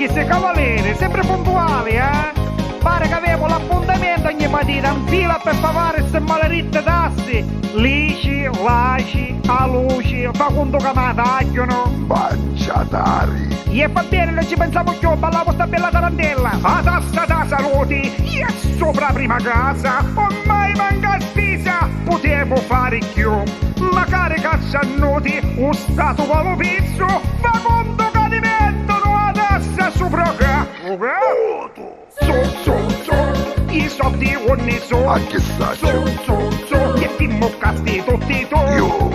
chi sei cavaliere, sempre puntuali, eh? Pare che avevo l'appuntamento ogni mattina in fila per pagare queste maleditte tasse. Lici, laci, a luci, fa conto che mi tagliano. Mangiatari. E fa bene, non ci pensiamo più, ballavo sta bella tarantella. A tasta da saluti, e sopra prima casa, ormai manca spesa, potevo fare più. Magari cazzanuti, un stato valo pizzo, fa conto che ti mettono a tassa sopra casa. I soldi ogni so. Anche saggio. E ti moccasti tutti tu. Io.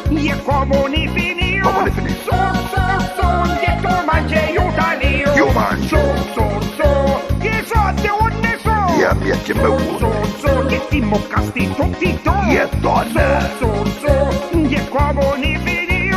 E comuni finì. Come finì? E tu mangi io. Io mangio. I soldi ogni so. E a me che me vuole. E ti moccasti tutti tu. E donna. E comuni finì. E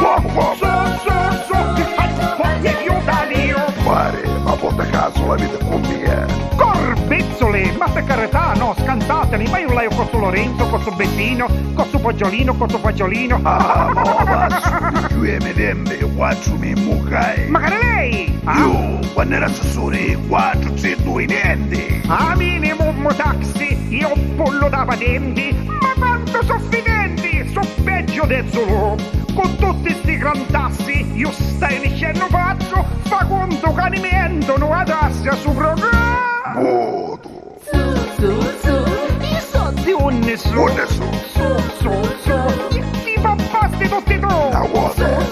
io. Pare, ma porta caso la vita con me. Corbezzole, ma per carità, no, scantateli, ma io l'aio con su Lorenzo, con su Bettino, con su Poggiolino, con su Fagiolino. Ah, ma basta, più mi dembe, quattro mi mucai. Magari lei! Io, quando era assessore, 400 niente. A minimum taxi, io pollo da patenti, ma quanto soffidenti, so peggio del solo. Con tutti sti gran tassi, io stai dicendo faccio, fa conto che ne mentono a tassi su programma. Voto. I soldi onne su. Buone su. Ti fa basti tutti tu. La vuota.